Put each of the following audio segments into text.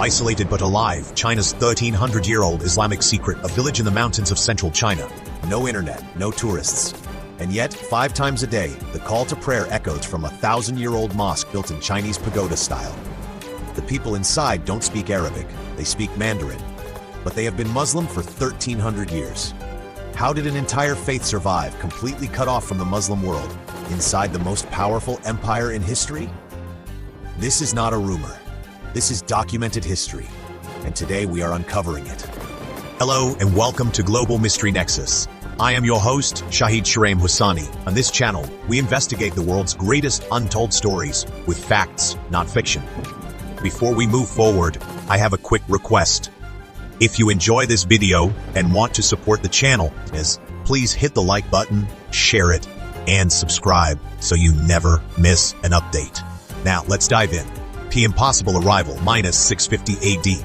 Isolated but alive, China's 1,300-year-old Islamic secret, a village in the mountains of central China. No internet, no tourists. And yet, 5 times a day, the call to prayer echoes from a 1,000-year-old mosque built in Chinese pagoda style. The people inside don't speak Arabic, they speak Mandarin. But they have been Muslim for 1,300 years. How did an entire faith survive, completely cut off from the Muslim world, inside the most powerful empire in history? This is not a rumor. This is documented history, and today we are uncovering it. Hello and welcome to Global Mystery Nexus. I am your host, Shahid Sharaim Husani. On this channel, we investigate the world's greatest untold stories with facts, not fiction. Before we move forward, I have a quick request. If you enjoy this video and want to support the channel, please hit the like button, share it, and subscribe so you never miss an update. Now, let's dive in. The impossible arrival, minus 650 AD.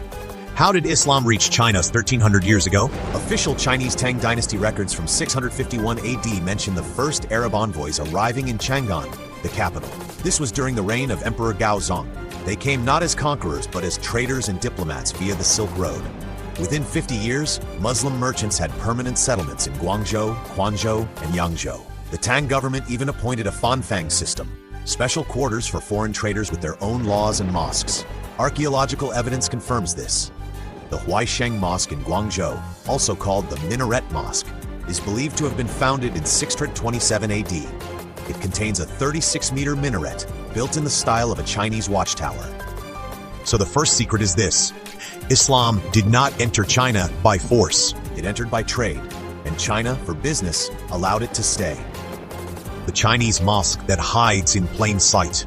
How did Islam reach China 1,300 years ago? Official Chinese Tang Dynasty records from 651 AD mention the first Arab envoys arriving in Chang'an, the capital. This was during the reign of Emperor Gaozong. They came not as conquerors but as traders and diplomats via the Silk Road. Within 50 years, Muslim merchants had permanent settlements in Guangzhou, Quanzhou, and Yangzhou. The Tang government even appointed a Fanfang system, special quarters for foreign traders with their own laws and mosques. Archaeological evidence confirms this. The Huaisheng Mosque in Guangzhou, also called the Minaret Mosque, is believed to have been founded in 627 AD. It contains a 36-meter minaret, built in the style of a Chinese watchtower. So the first secret is this. Islam did not enter China by force. It entered by trade, and China, for business, allowed it to stay. The Chinese mosque that hides in plain sight.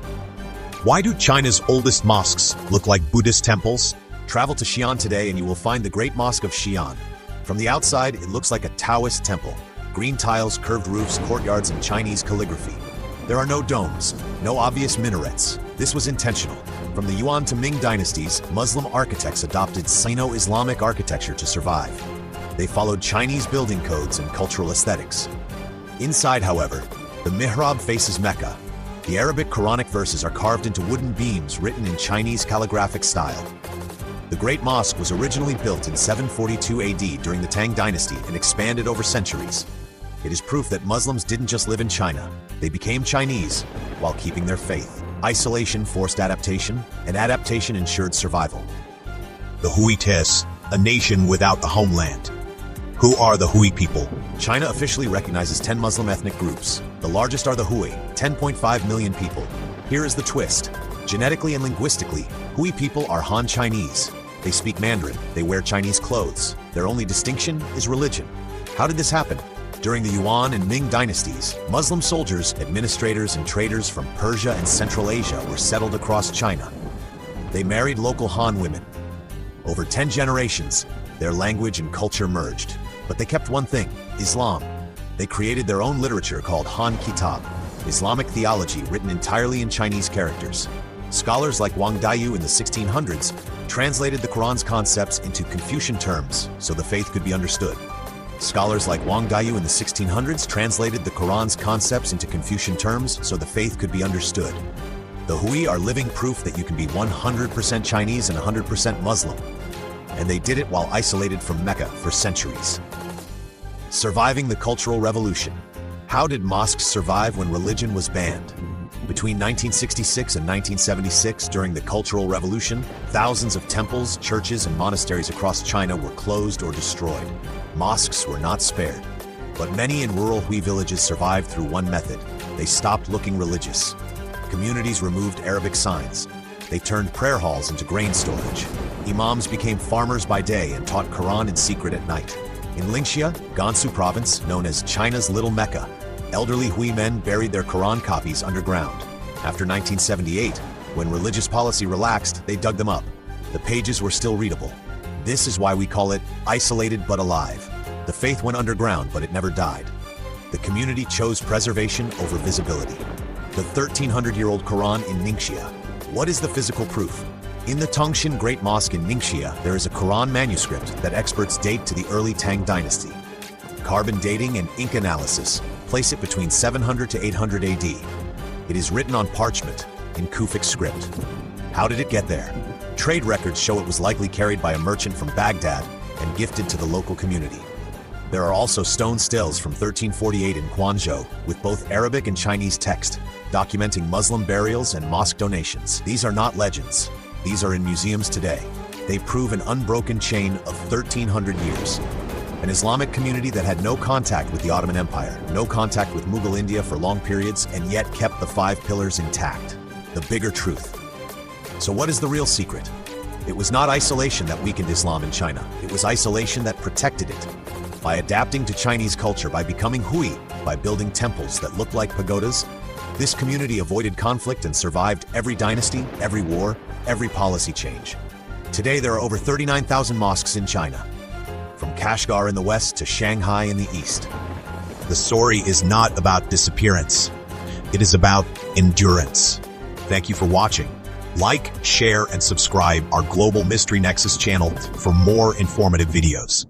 Why do China's oldest mosques look like Buddhist temples? Travel to Xi'an today and you will find the Great Mosque of Xi'an. From the outside, it looks like a Taoist temple. Green tiles, curved roofs, courtyards, and Chinese calligraphy. There are no domes, no obvious minarets. This was intentional. From the Yuan to Ming dynasties, Muslim architects adopted Sino-Islamic architecture to survive. They followed Chinese building codes and cultural aesthetics. Inside, however, the mihrab faces Mecca. The Arabic Quranic verses are carved into wooden beams written in Chinese calligraphic style. The Great Mosque was originally built in 742 AD during the Tang Dynasty and expanded over centuries. It is proof that Muslims didn't just live in China. They became Chinese while keeping their faith. Isolation forced adaptation, and adaptation ensured survival. The Huites, a nation without a homeland. Who are the Hui people? China officially recognizes 10 Muslim ethnic groups. The largest are the Hui, 10.5 million people. Here is the twist. Genetically and linguistically, Hui people are Han Chinese. They speak Mandarin, they wear Chinese clothes. Their only distinction is religion. How did this happen? During the Yuan and Ming dynasties, Muslim soldiers, administrators, and traders from Persia and Central Asia were settled across China. They married local Han women. Over 10 generations, their language and culture merged. But they kept one thing, Islam. They created their own literature called Han Kitab, Islamic theology written entirely in Chinese characters. Scholars like Wang Dayu in the 1600s translated the Quran's concepts into Confucian terms so the faith could be understood. Scholars like Wang Dayu in the 1600s translated the Quran's concepts into Confucian terms so the faith could be understood. The Hui are living proof that you can be 100% Chinese and 100% Muslim. And they did it while isolated from Mecca for centuries. Surviving the Cultural Revolution. How did mosques survive when religion was banned? Between 1966 and 1976, during the Cultural Revolution, thousands of temples, churches, and monasteries across China were closed or destroyed. Mosques were not spared. But many in rural Hui villages survived through one method. They stopped looking religious. Communities removed Arabic signs. They turned prayer halls into grain storage. Imams became farmers by day and taught Quran in secret at night. In Ningxia, Gansu province, known as China's Little Mecca, elderly Hui men buried their Quran copies underground. After 1978, when religious policy relaxed, they dug them up. The pages were still readable. This is why we call it isolated but alive. The faith went underground, but it never died. The community chose preservation over visibility. The 1,300-year-old Quran in Ningxia. What is the physical proof? In the Tongshan Great Mosque in Ningxia, there is a Quran manuscript that experts date to the early Tang Dynasty. Carbon dating and ink analysis place it between 700 to 800 AD. It is written on parchment, in Kufic script. How did it get there? Trade records show it was likely carried by a merchant from Baghdad and gifted to the local community. There are also stone stills from 1348 in Guangzhou with both Arabic and Chinese text, documenting Muslim burials and mosque donations. These are not legends. These are in museums today. They prove an unbroken chain of 1,300 years. An Islamic community that had no contact with the Ottoman Empire, no contact with Mughal India for long periods, and yet kept the 5 pillars intact. The bigger truth. So what is the real secret? It was not isolation that weakened Islam in China. It was isolation that protected it. By adapting to Chinese culture, by becoming Hui, by building temples that looked like pagodas, this community avoided conflict and survived every dynasty, every war, every policy change. Today there are over 39,000 mosques in China, from Kashgar in the west to Shanghai in the east. The story is not about disappearance. It is about endurance. Thank you for watching. Like, share, and subscribe our Global Mystery Nexus channel for more informative videos.